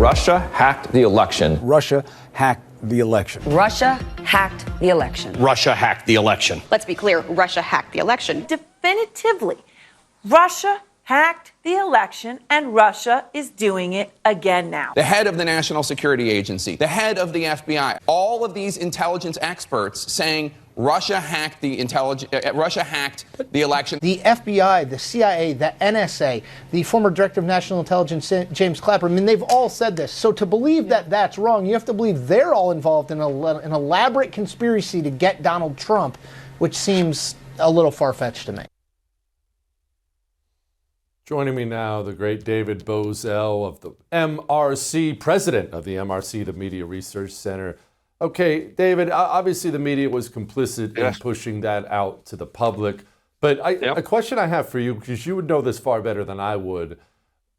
Russia hacked the election. Russia hacked the election. Russia hacked the election. Russia hacked the election. Let's be clear, Russia hacked the election. Definitively, Russia hacked the election, and Russia is doing it again now. The head of the National Security Agency, the head of the FBI, all of these intelligence experts saying Russia hacked the election. The FBI, the CIA, the NSA, the former Director of National Intelligence, James Clapper, I mean, they've all said this. So to believe that that's wrong, you have to believe they're all involved in an elaborate conspiracy to get Donald Trump, which seems a little far-fetched to me. Joining me now, the great David Bozell of the MRC, president of the MRC, the Media Research Center. Okay, David, obviously the media was complicit in pushing that out to the public. But a question I have for you, because you would know this far better than I would,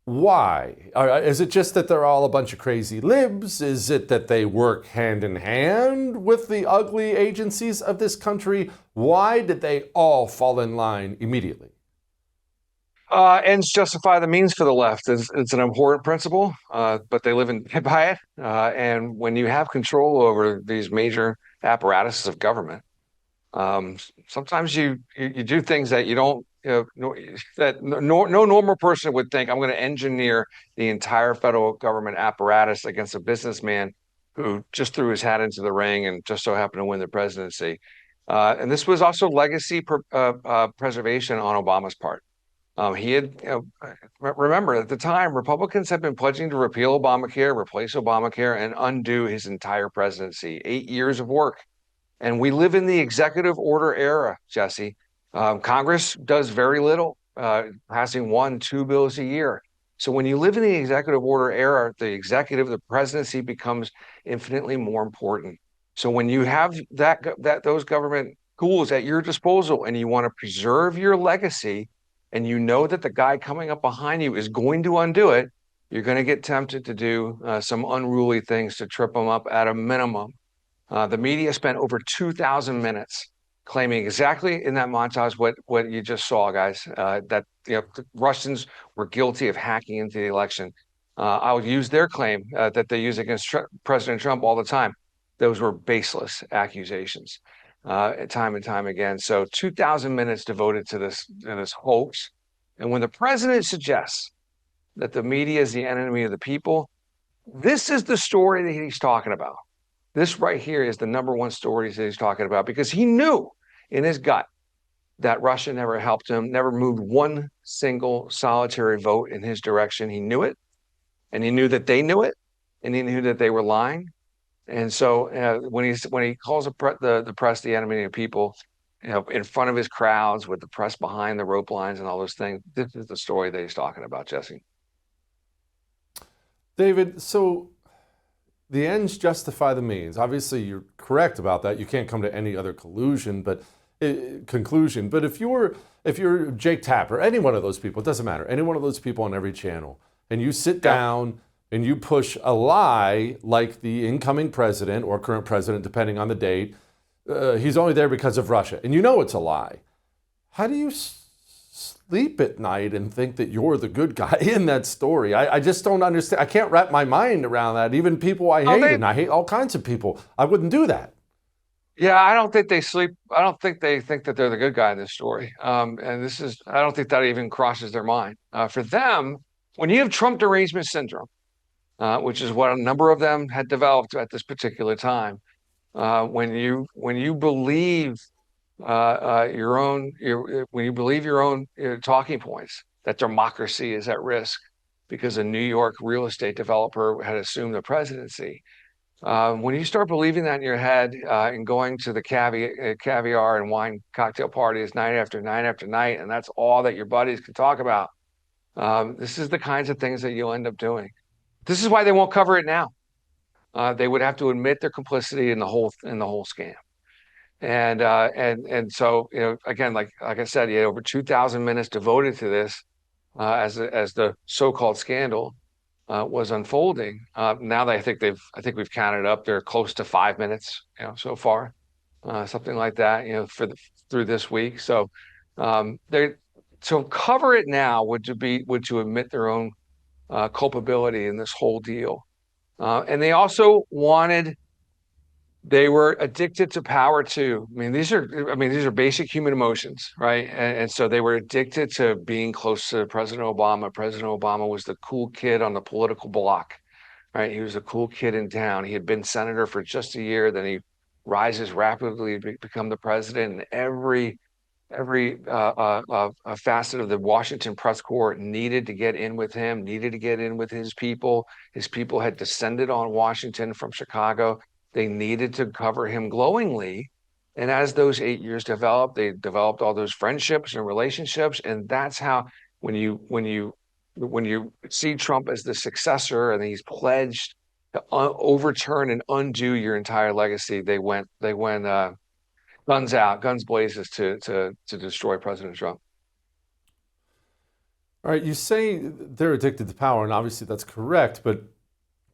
why? Is it just that they're all a bunch of crazy libs? Is it that they work hand in hand with the ugly agencies of this country? Why did they all fall in line immediately? Ends justify the means for the left. It's an important principle, but they live by it. And when you have control over these major apparatuses of government, sometimes you do things that you don't, that no normal person would think. I'm going to engineer the entire federal government apparatus against a businessman who just threw his hat into the ring and just so happened to win the presidency. And this was also legacy preservation on Obama's part. He had, remember, at the time, Republicans had been pledging to repeal Obamacare, replace Obamacare, and undo his entire presidency. 8 years of work. And we live in the executive order era, Jesse. Congress does very little, passing 1-2 bills a year. So when you live in the executive order era, the presidency becomes infinitely more important. So when you have those government tools at your disposal and you want to preserve your legacy, and you know that the guy coming up behind you is going to undo it, you're going to get tempted to do some unruly things to trip them up at a minimum. The media spent over 2,000 minutes claiming exactly in that montage what you just saw, guys, that the Russians were guilty of hacking into the election. I'll use their claim that they use against President Trump all the time. Those were baseless accusations. Time and time again. So 2,000 minutes devoted to this hoax. And when the president suggests that the media is the enemy of the people, this is the story that he's talking about. This right here is the number one story that he's talking about, because he knew in his gut that Russia never helped him, never moved one single solitary vote in his direction. He knew it, and he knew that they knew it, and he knew that they were lying. And so when he calls the press the enemy of people, in front of his crowds with the press behind the rope lines and all those things, this is the story that he's talking about, Jesse. David, so the ends justify the means. Obviously, you're correct about that. You can't come to any other conclusion. But if you're Jake Tapper, any one of those people, it doesn't matter, any one of those people on every channel, and you sit down and you push a lie like the incoming president or current president, depending on the date, he's only there because of Russia, and you know it's a lie. How do you sleep at night and think that you're the good guy in that story? I just don't understand. I can't wrap my mind around that. Even people I hate, and I hate all kinds of people, I wouldn't do that. Yeah, I don't think they sleep. I don't think they think that they're the good guy in this story. I don't think that even crosses their mind. For them, when you have Trump derangement syndrome, which is what a number of them had developed at this particular time. When you believe your own talking points, that democracy is at risk because a New York real estate developer had assumed the presidency. When you start believing that in your head and going to the caviar and wine cocktail parties night after night after night, and that's all that your buddies can talk about, this is the kinds of things that you'll end up doing. This is why they won't cover it now. They would have to admit their complicity in the whole scam. And so, again, like I said, you had over 2,000 minutes devoted to this as the so-called scandal was unfolding. Now I think we've counted up. They're close to 5 minutes, so far, something like that, through this week. So so cover it now would to admit their own culpability in this whole deal. And they also they were addicted to power too. These are basic human emotions, right? And so they were addicted to being close to President Obama. President Obama was the cool kid on the political block, right? He was a cool kid in town. He had been senator for just a year. Then he rises rapidly to become the president. And every facet of the Washington press corps needed to get in with him, needed to get in with his people. His people had descended on Washington from Chicago. They needed to cover him glowingly. And as those 8 years developed, they developed all those friendships and relationships. And that's how, when you see Trump as the successor and he's pledged to overturn and undo your entire legacy, they went guns out, guns blazes to destroy President Trump. All right, you say they're addicted to power, and obviously that's correct, but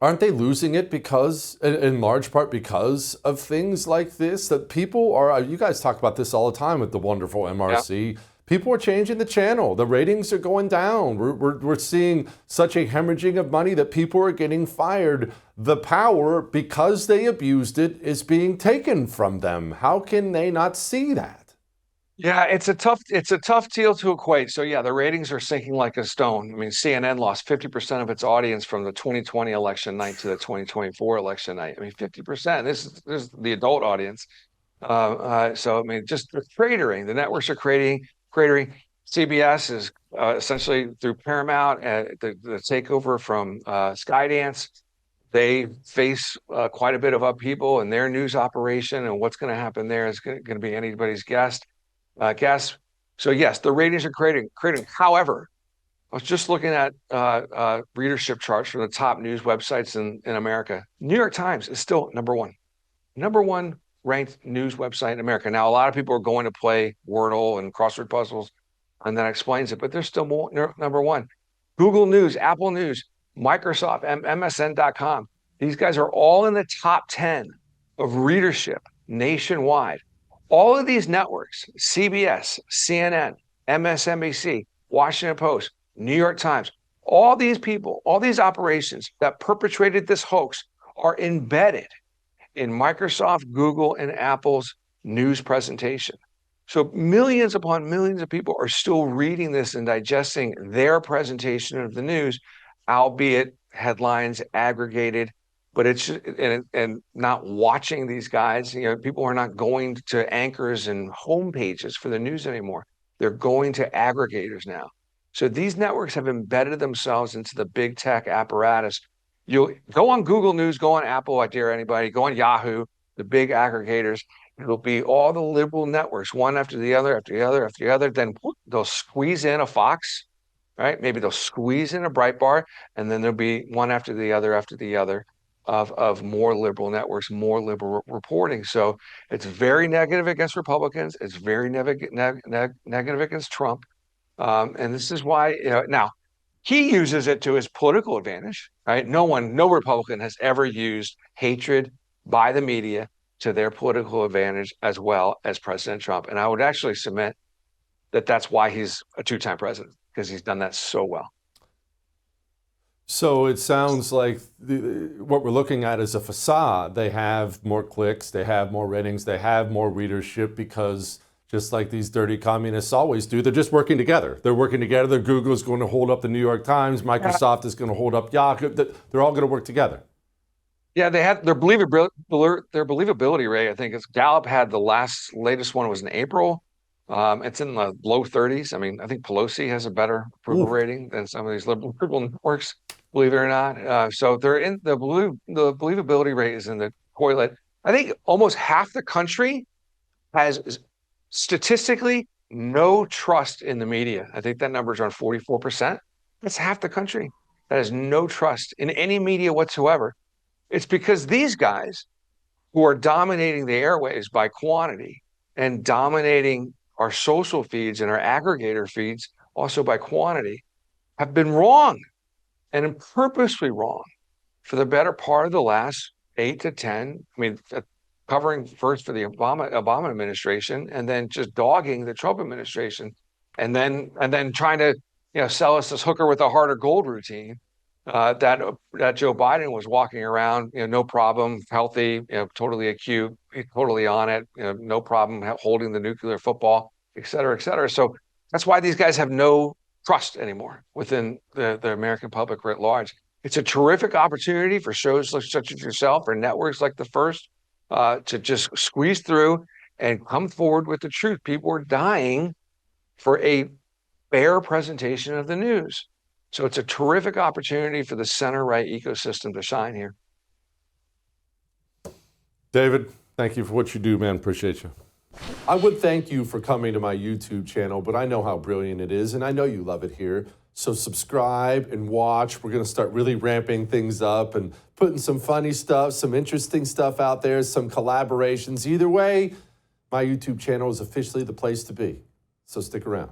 aren't they losing it because, in large part because of things like this? That people are, you guys talk about this all the time with the wonderful MRC. Yeah. People are changing the channel. The ratings are going down. We're seeing such a hemorrhaging of money that people are getting fired. The power, because they abused it, is being taken from them. How can they not see that? Yeah, it's a tough deal to equate. So yeah, the ratings are sinking like a stone. CNN lost 50% of its audience from the 2020 election night to the 2024 election night. 50%. This is the adult audience. Just cratering. The networks are cratering. CBS is essentially through Paramount, the takeover from Skydance. They face quite a bit of upheaval in their news operation, and what's going to happen there is going to be anybody's guess. So yes, the ratings are cratering. However, I was just looking at readership charts from the top news websites in America. New York Times is still number one ranked news website in America. Now, a lot of people are going to play Wordle and crossword puzzles, and that explains it, but they're still number one. Google News, Apple News, Microsoft, MSN.com. These guys are all in the top 10 of readership nationwide. All of these networks, CBS, CNN, MSNBC, Washington Post, New York Times, all these people, all these operations that perpetrated this hoax are embedded in Microsoft, Google, and Apple's news presentation. So millions upon millions of people are still reading this and digesting their presentation of the news, albeit headlines aggregated, but it's and not watching these guys. People are not going to anchors and homepages for the news anymore. They're going to aggregators now. So these networks have embedded themselves into the big tech apparatus. You'll go on Google News, go on Apple, I dare anybody, go on Yahoo, the big aggregators. It'll be all the liberal networks, one after the other, after the other, after the other. Then they'll squeeze in a Fox, right? Maybe they'll squeeze in a Breitbart, and then there'll be one after the other of more liberal networks, more liberal reporting. So it's very negative against Republicans. It's very negative against Trump. And this is why, now he uses it to his political advantage, right? No Republican has ever used hatred by the media to their political advantage as well as President Trump. And I would actually submit that that's why he's a two-time president, because he's done that so well. So it sounds like what we're looking at is a facade. They have more clicks, they have more ratings, they have more readership because, just like these dirty communists always do, they're just working together. They're working together. Google is going to hold up the New York Times. Microsoft is going to hold up Yahoo. They're all going to work together. Yeah, they had their believability rate. I think Gallup had the latest one was in April. It's in the low 30s. I think Pelosi has a better approval rating than some of these liberal networks, believe it or not. So they're in the believability rate is in the toilet. I think almost half the country has statistically no trust in the media. I think that number is around 44%. That's half the country that has no trust in any media whatsoever. It's because these guys who are dominating the airwaves by quantity and dominating our social feeds and our aggregator feeds also by quantity have been wrong and purposely wrong for the better part of the last 8 to 10. Covering first for the Obama administration and then just dogging the Trump administration and then trying to sell us this hooker with a heart of gold routine. that Joe Biden was walking around, no problem, healthy, totally acute, totally on it, no problem holding the nuclear football, et cetera, et cetera. So that's why these guys have no trust anymore within the American public writ large. It's a terrific opportunity for shows such as yourself or networks like The First to just squeeze through and come forward with the truth. People are dying for a fair presentation of the news. So it's a terrific opportunity for the center-right ecosystem to shine here. David, thank you for what you do, man. Appreciate you. I would thank you for coming to my YouTube channel, but I know how brilliant it is, and I know you love it here. So subscribe and watch. We're going to start really ramping things up and putting some funny stuff, some interesting stuff out there, some collaborations. Either way, my YouTube channel is officially the place to be. So stick around.